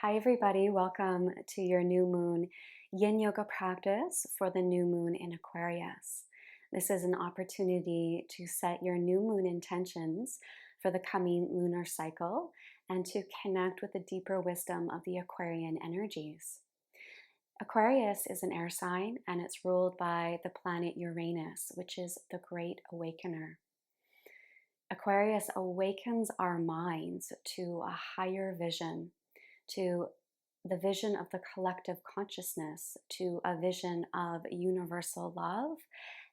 Hi, everybody. Welcome to your new moon yin yoga practice for the new moon in Aquarius. This is an opportunity to set your new moon intentions for the coming lunar cycle and to connect with the deeper wisdom of the Aquarian energies. Aquarius is an air sign and it's ruled by the planet Uranus, which is the great awakener. Aquarius awakens our minds to a higher vision, to the vision of the collective consciousness, to a vision of universal love,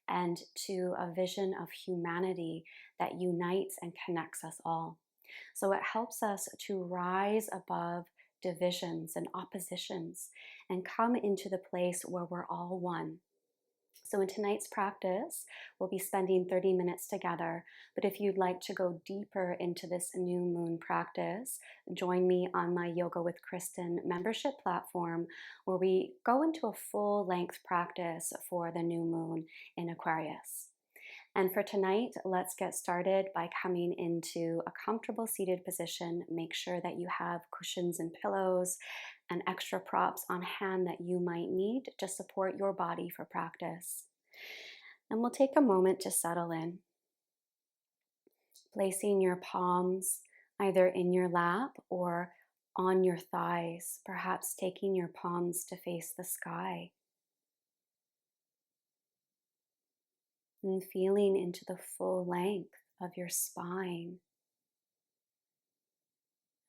and to a vision of humanity that unites and connects us all. So it helps us to rise above divisions and oppositions and come into the place where we're all one. So in tonight's practice, we'll be spending 30 minutes together. But if you'd like to go deeper into this new moon practice, join me on my Yoga with Kristen membership platform, where we go into a full length practice for the new moon in Aquarius. And for tonight, let's get started by coming into a comfortable seated position. Make sure that you have cushions and pillows and extra props on hand that you might need to support your body for practice. And we'll take a moment to settle in, placing your palms either in your lap or on your thighs, perhaps taking your palms to face the sky. And feeling into the full length of your spine.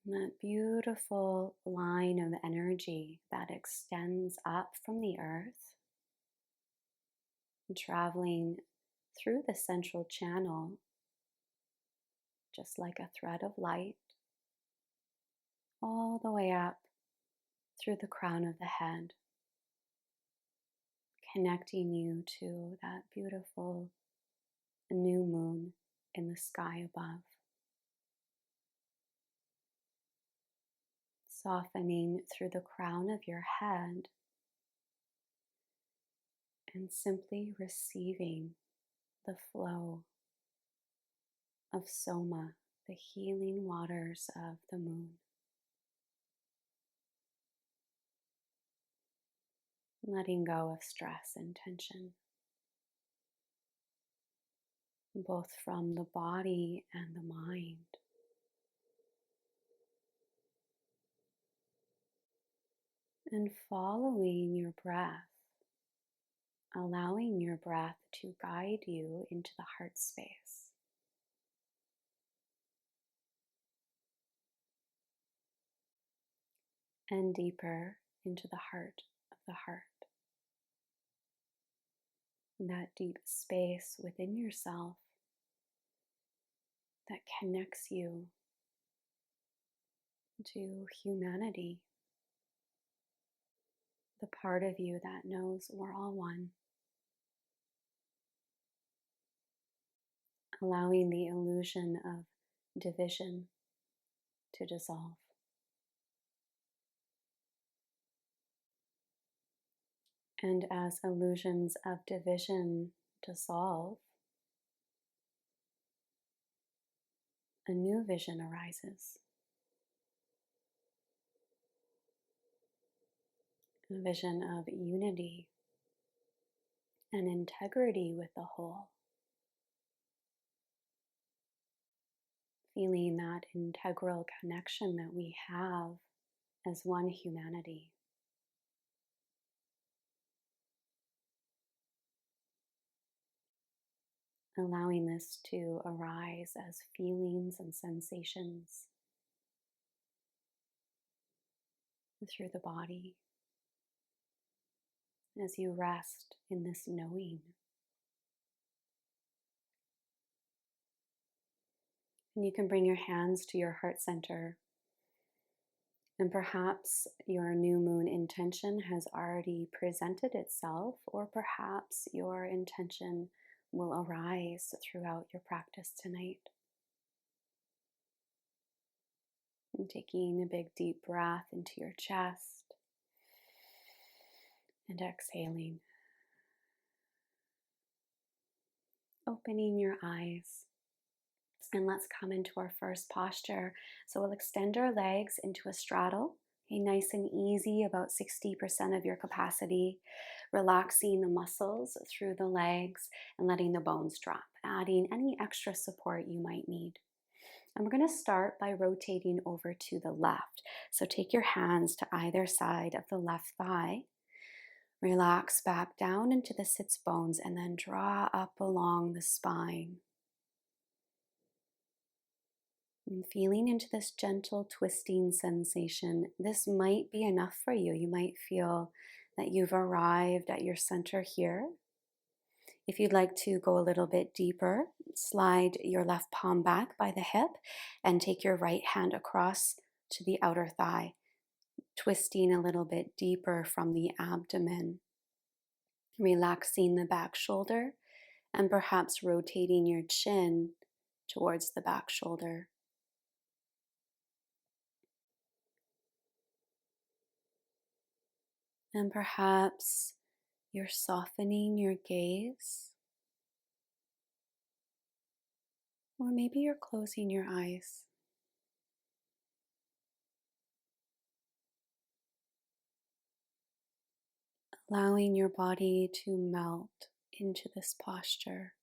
And that beautiful line of energy that extends up from the earth, and traveling through the central channel, just like a thread of light, all the way up through the crown of the head, connecting you to that beautiful new moon in the sky above. Softening through the crown of your head and simply receiving the flow of Soma, the healing waters of the moon. Letting go of stress and tension, both from the body and the mind. And following your breath, allowing your breath to guide you into the heart space. And deeper into the heart of the heart. That deep space within yourself that connects you to humanity, the part of you that knows we're all one. Allowing the illusion of division to dissolve. And as illusions of division dissolve, a new vision arises. A vision of unity and integrity with the whole. Feeling that integral connection that we have as one humanity. Allowing this to arise as feelings and sensations through the body as you rest in this knowing. And you can bring your hands to your heart center. And perhaps your new moon intention has already presented itself, or perhaps your intention will arise throughout your practice tonight. And taking a big deep breath into your chest and exhaling. Opening your eyes. And let's come into our first posture. So we'll extend our legs into a straddle, Okay, nice and easy, about 60% of your capacity. Relaxing the muscles through the legs and letting the bones drop, adding any extra support you might need. And we're going to start by rotating over to the left. So take your hands to either side of the left thigh. Relax back down into the sits bones and then draw up along the spine. And feeling into this gentle twisting sensation. This might be enough for you. You might feel that you've arrived at your center here. If you'd like to go a little bit deeper, slide your left palm back by the hip and take your right hand across to the outer thigh, twisting a little bit deeper from the abdomen, relaxing the back shoulder and perhaps rotating your chin towards the back shoulder. And perhaps you're softening your gaze, or maybe you're closing your eyes. Allowing your body to melt into this posture.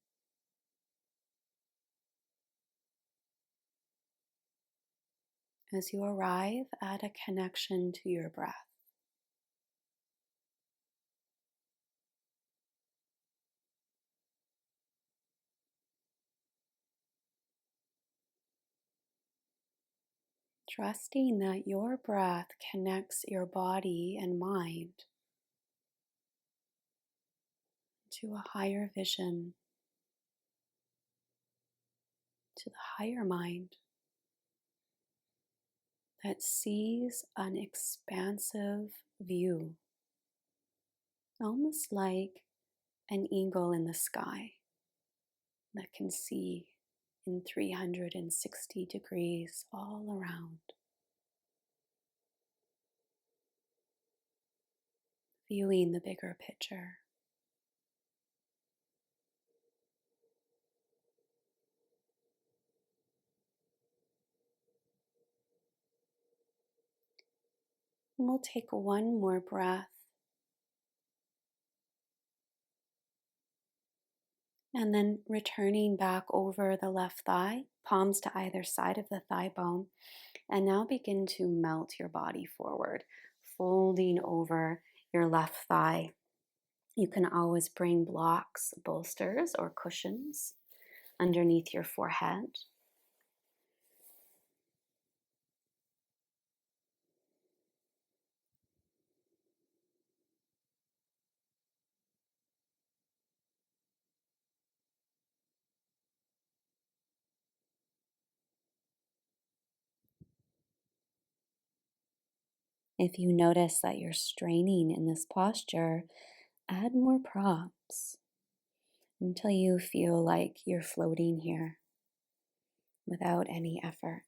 As you arrive at a connection to your breath. Trusting that your breath connects your body and mind to a higher vision, to the higher mind that sees an expansive view, almost like an eagle in the sky that can see in 360 degrees all around. Viewing the bigger picture. And we'll take one more breath. And then returning back over the left thigh, palms to either side of the thigh bone. And now begin to melt your body forward, folding over your left thigh. You can always bring blocks, bolsters, or cushions underneath your forehead. If you notice that you're straining in this posture, add more props until you feel like you're floating here without any effort.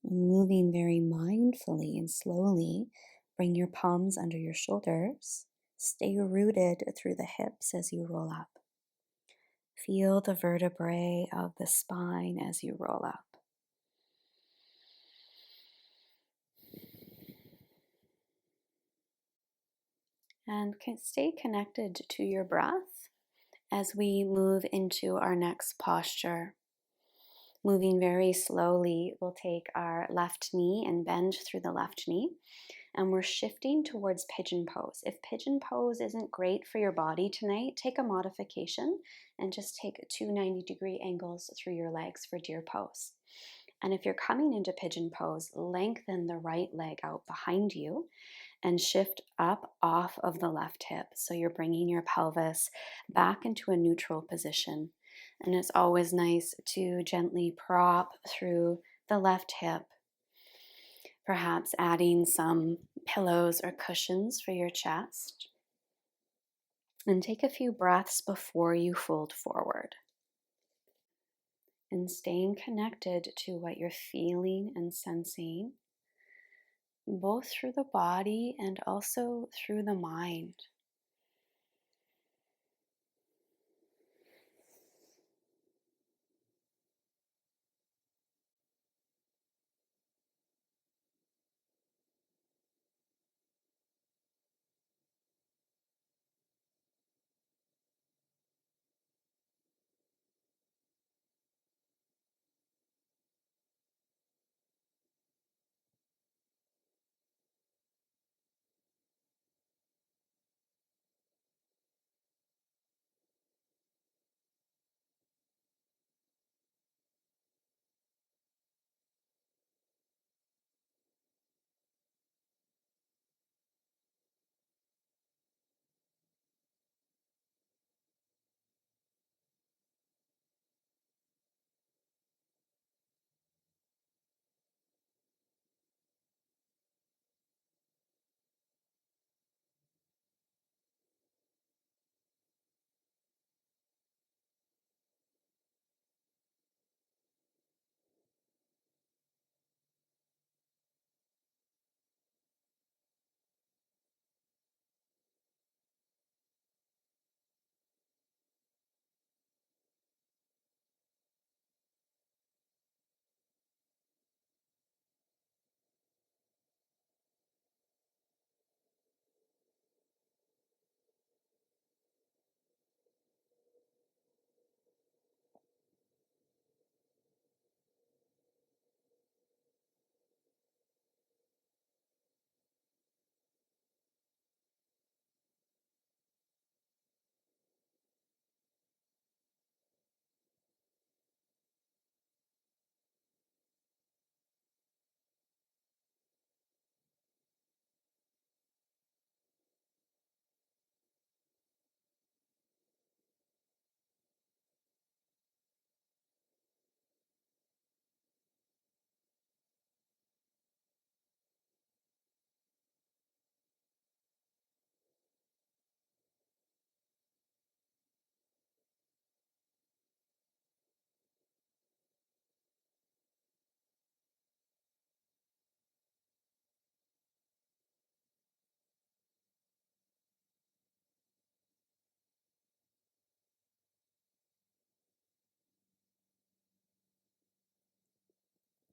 And moving very mindfully and slowly, bring your palms under your shoulders. Stay rooted through the hips as you roll up. Feel the vertebrae of the spine as you roll up. And stay connected to your breath as we move into our next posture. Moving very slowly, we'll take our left knee and bend through the left knee. And we're shifting towards pigeon pose. If pigeon pose isn't great for your body tonight, take a modification and just take 290-degree angles through your legs for deer pose. And if you're coming into pigeon pose, lengthen the right leg out behind you and shift up off of the left hip. So you're bringing your pelvis back into a neutral position. And it's always nice to gently prop through the left hip, perhaps adding some pillows or cushions for your chest. And take a few breaths before you fold forward. And staying connected to what you're feeling and sensing, both through the body and also through the mind.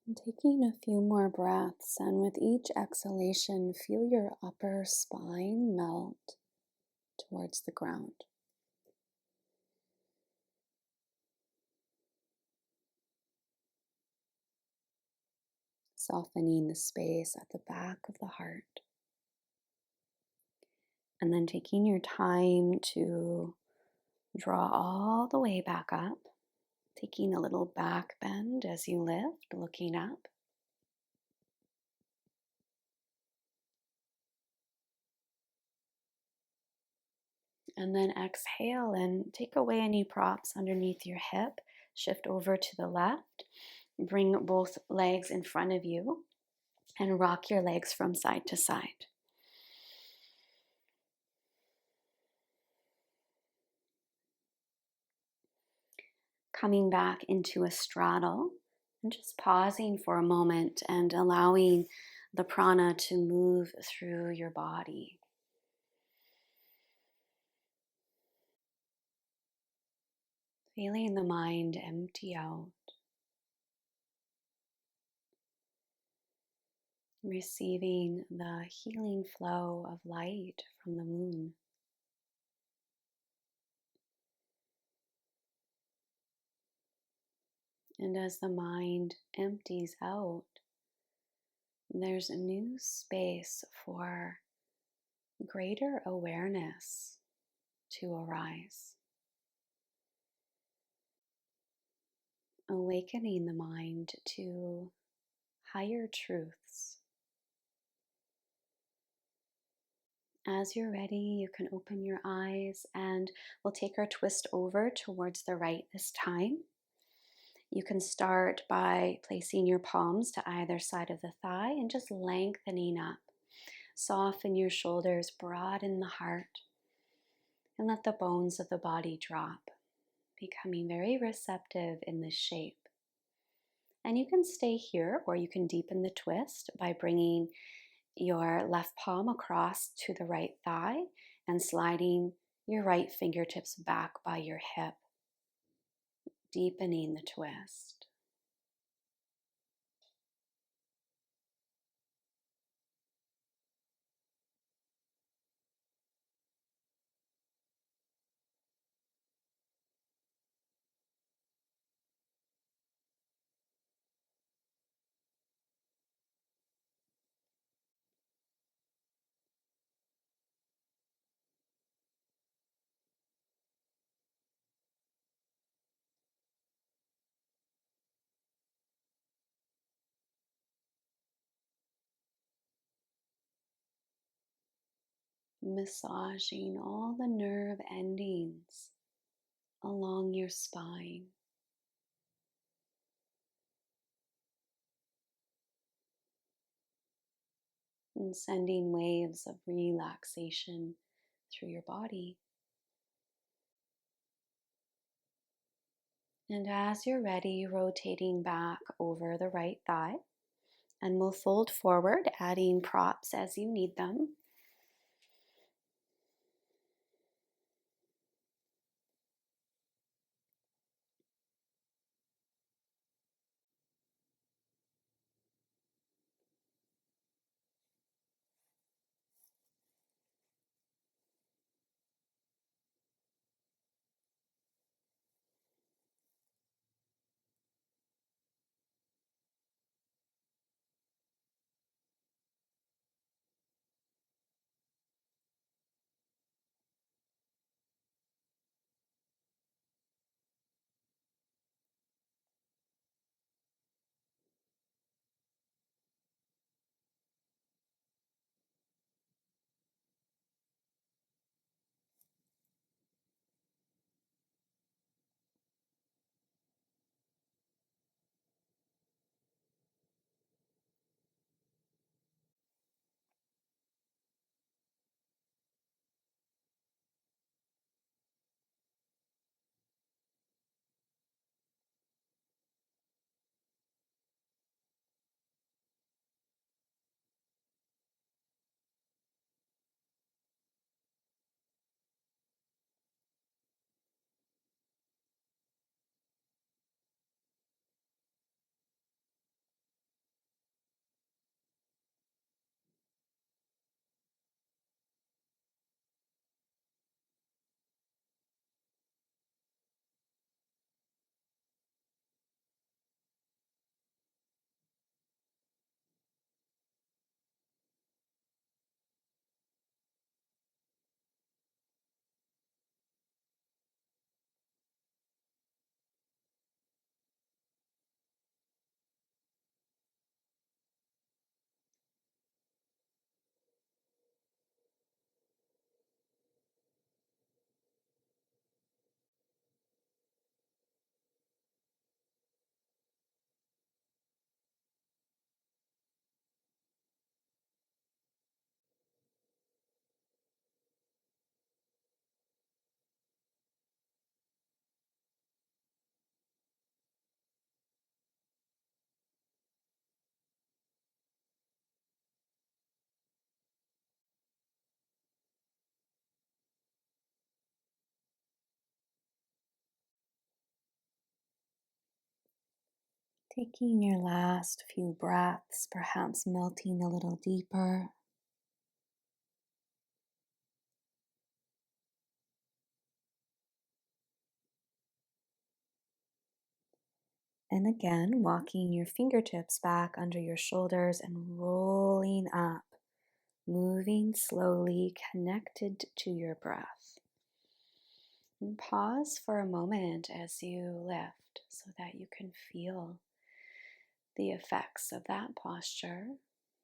And taking a few more breaths, and with each exhalation, feel your upper spine melt towards the ground. Softening the space at the back of the heart. And then taking your time to draw all the way back up, taking a little back bend as you lift, looking up. And then exhale and take away any props underneath your hip. Shift over to the left. Bring both legs in front of you and rock your legs from side to side. Coming back into a straddle, And just pausing for a moment and allowing the prana to move through your body. Feeling the mind empty out. Receiving the healing flow of light from the moon. And as the mind empties out, there's a new space for greater awareness to arise, awakening the mind to higher truths. As you're ready, you can open your eyes and we'll take our twist over towards the right this time. You can start by placing your palms to either side of the thigh and just lengthening up. Soften your shoulders, broaden the heart, and let the bones of the body drop, becoming very receptive in this shape. And you can stay here, or you can deepen the twist by bringing your left palm across to the right thigh and sliding your right fingertips back by your hip, deepening the twist. Massaging all the nerve endings along your spine. And sending waves of relaxation through your body. And as you're ready, rotating back over the right thigh. And we'll fold forward, adding props as you need them. Taking your last few breaths, perhaps melting a little deeper. And again, walking your fingertips back under your shoulders and rolling up, moving slowly, connected to your breath. And pause for a moment as you lift so that you can feel the effects of that posture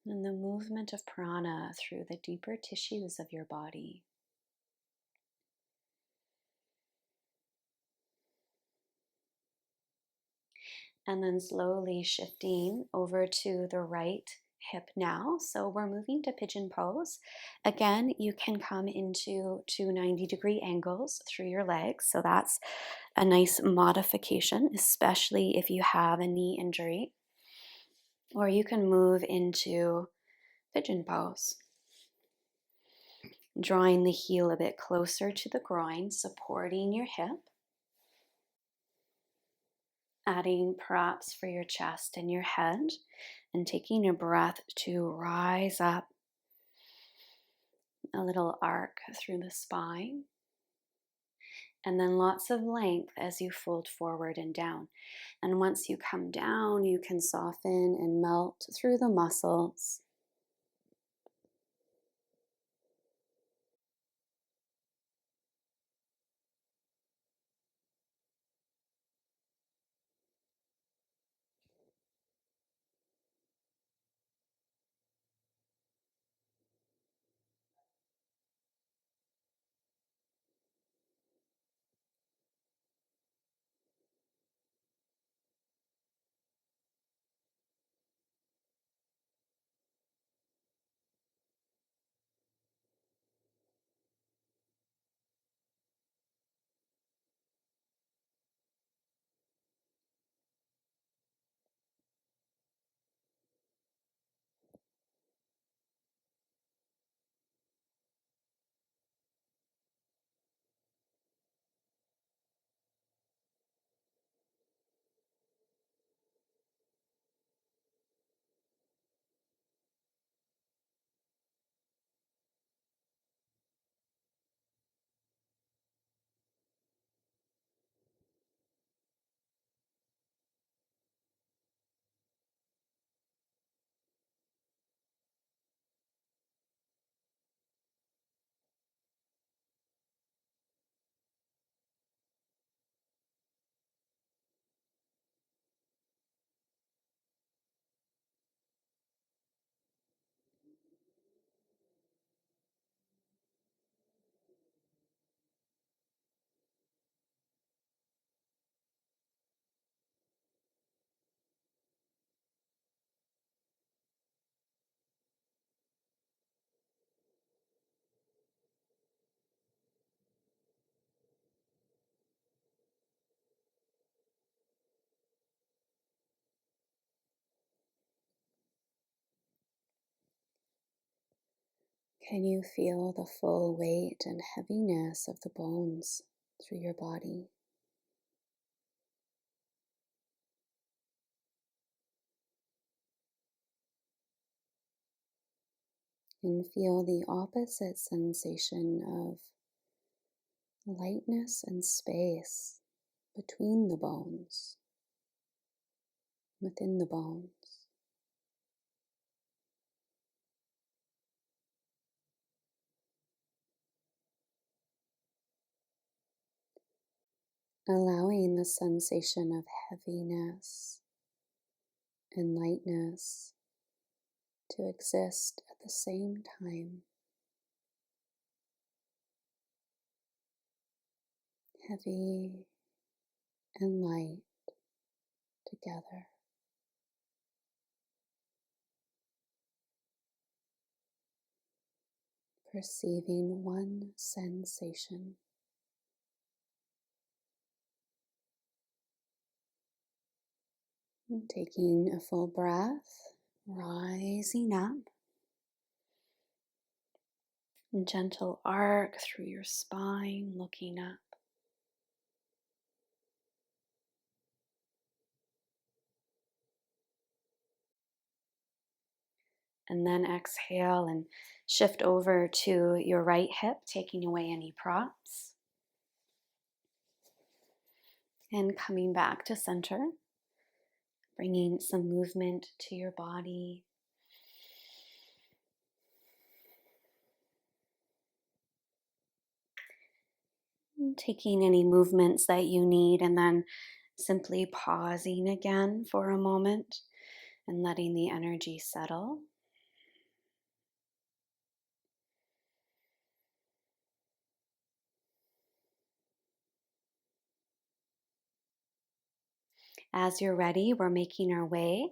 and the movement of prana through the deeper tissues of your body. And then slowly shifting over to the right hip now. So we're moving to pigeon pose. Again, you can come into two 90-degree angles through your legs. So that's a nice modification, especially if you have a knee injury. Or you can move into pigeon pose, drawing the heel a bit closer to the groin, supporting your hip. Adding props for your chest and your head, and taking your breath to rise up, a little arc through the spine, and then lots of length as you fold forward and down. And once you come down, you can soften and melt through the muscles. Can you feel the full weight and heaviness of the bones through your body? And feel the opposite sensation of lightness and space between the bones, within the bones. Allowing the sensation of heaviness and lightness to exist at the same time. Heavy and light together. Perceiving one sensation. And taking a full breath, rising up. And gentle arc through your spine, looking up. And then exhale and shift over to your right hip, taking away any props. And coming back to center, bringing some movement to your body. And taking any movements that you need, and then simply pausing again for a moment and letting the energy settle. As you're ready, we're making our way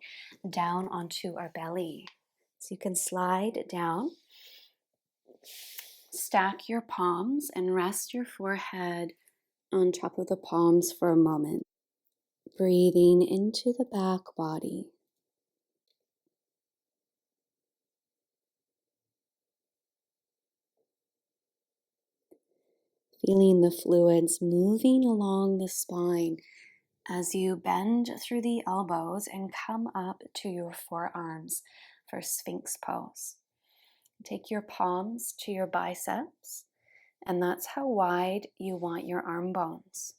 down onto our belly. So you can slide down, stack your palms, and rest your forehead on top of the palms for a moment. Breathing into the back body. Feeling the fluids moving along the spine as you bend through the elbows and come up to your forearms for Sphinx pose. Take your palms to your biceps, and that's how wide you want your arm bones.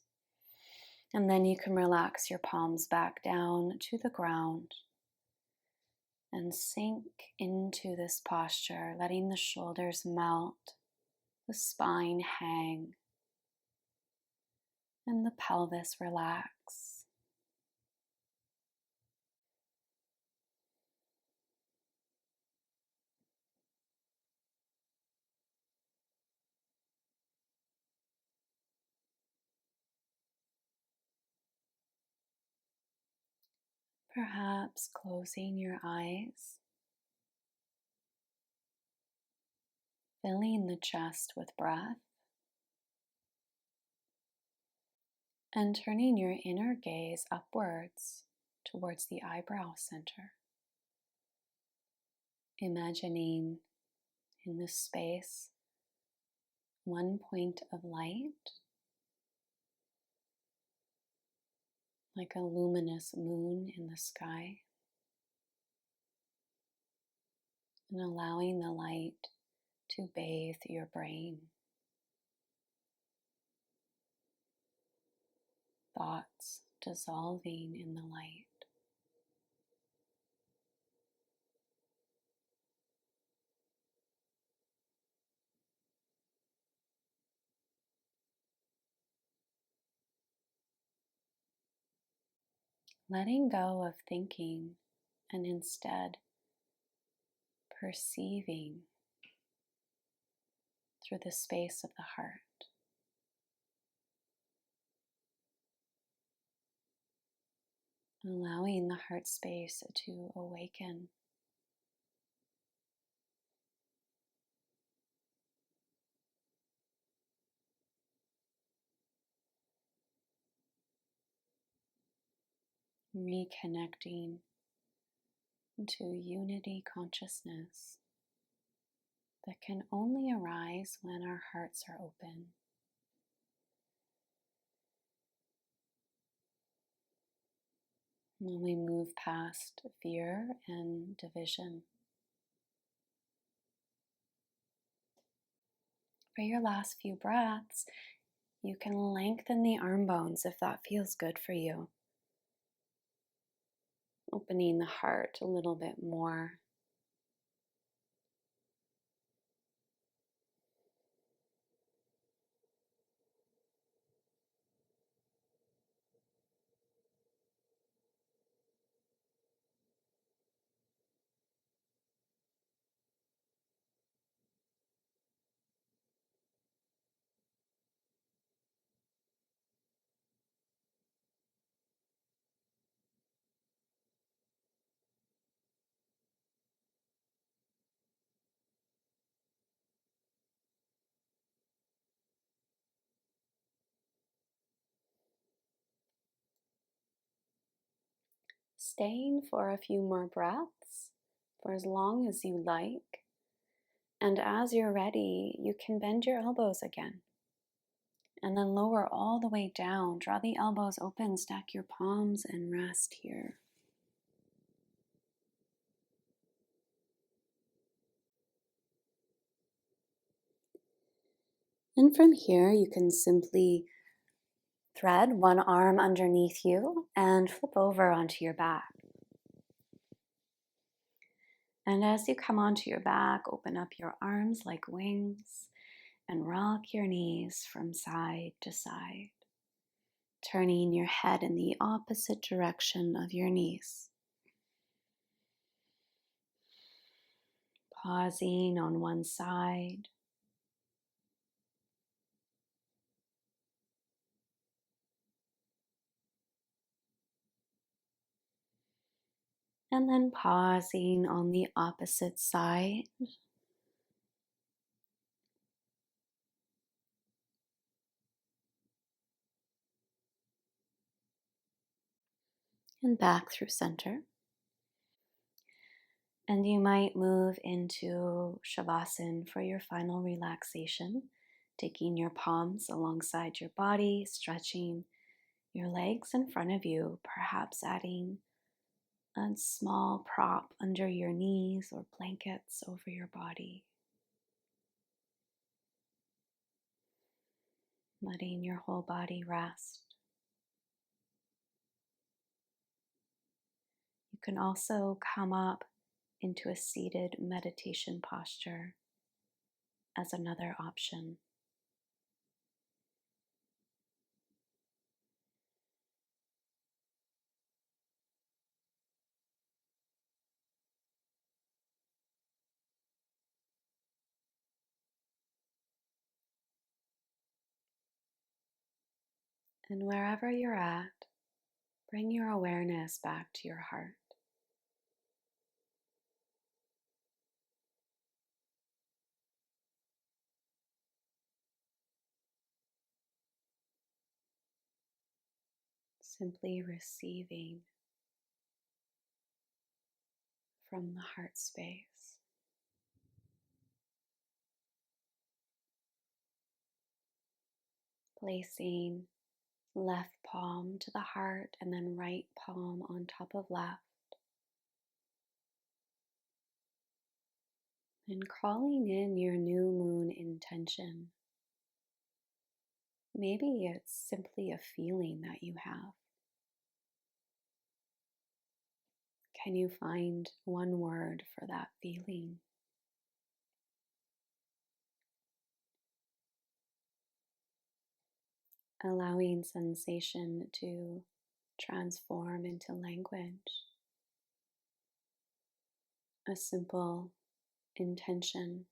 And then you can relax your palms back down to the ground and sink into this posture, letting the shoulders melt, the spine hang, and the pelvis relax. Perhaps closing your eyes, filling the chest with breath, and turning your inner gaze upwards towards the eyebrow center. Imagining in this space one point of light, like a luminous moon in the sky, and allowing the light to bathe your brain. Thoughts dissolving in the light. Letting go of thinking and instead perceiving through the space of the heart. Allowing the heart space to awaken. Reconnecting to unity consciousness that can only arise when our hearts are open. When we move past fear and division. For your last few breaths, you can lengthen the arm bones if that feels good for you. Opening the heart a little bit more. Staying for a few more breaths, for as long as you like. And as you're ready, you can bend your elbows again. And then lower all the way down. Draw the elbows open, stack your palms, and rest here. And from here, you can simply thread one arm underneath you and flip over onto your back. And as you come onto your back, open up your arms like wings and rock your knees from side to side, turning your head in the opposite direction of your knees. Pausing on one side. And then pausing on the opposite side. And back through center. And you might move into Shavasana for your final relaxation, taking your palms alongside your body, stretching your legs in front of you, perhaps adding a small prop under your knees or blankets over your body. Letting your whole body rest. You can also come up into a seated meditation posture as another option. And wherever you're at, bring your awareness back to your heart. Simply receiving from the heart space. Placing left palm to the heart and then right palm on top of left. And calling in your new moon intention. Maybe it's simply a feeling that you have. Can you find one word for that feeling? Allowing sensation to transform into language. A simple intention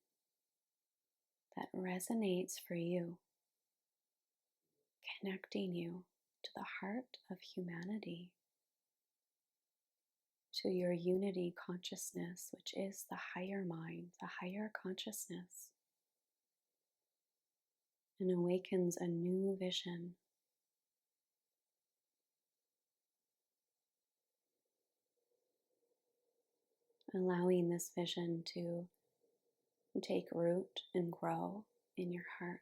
that resonates for you, connecting you to the heart of humanity, to your unity consciousness, which is the higher mind, the higher consciousness, and awakens a new vision. Allowing this vision to take root and grow in your heart.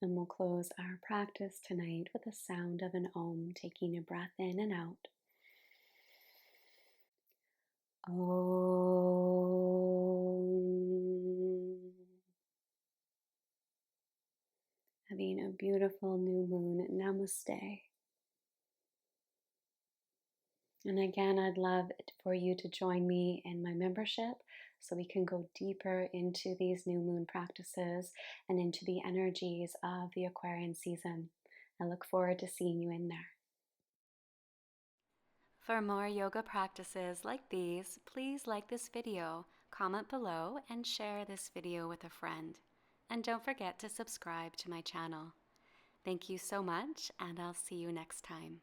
And we'll close our practice tonight with the sound of an Om, taking a breath in and out. Om. Having a beautiful new moon. Namaste. And again, I'd love for you to join me in my membership so we can go deeper into these new moon practices and into the energies of the Aquarian season. I look forward to seeing you in there. For more yoga practices like these, please like this video, comment below, and share this video with a friend. And don't forget to subscribe to my channel. Thank you so much, and I'll see you next time.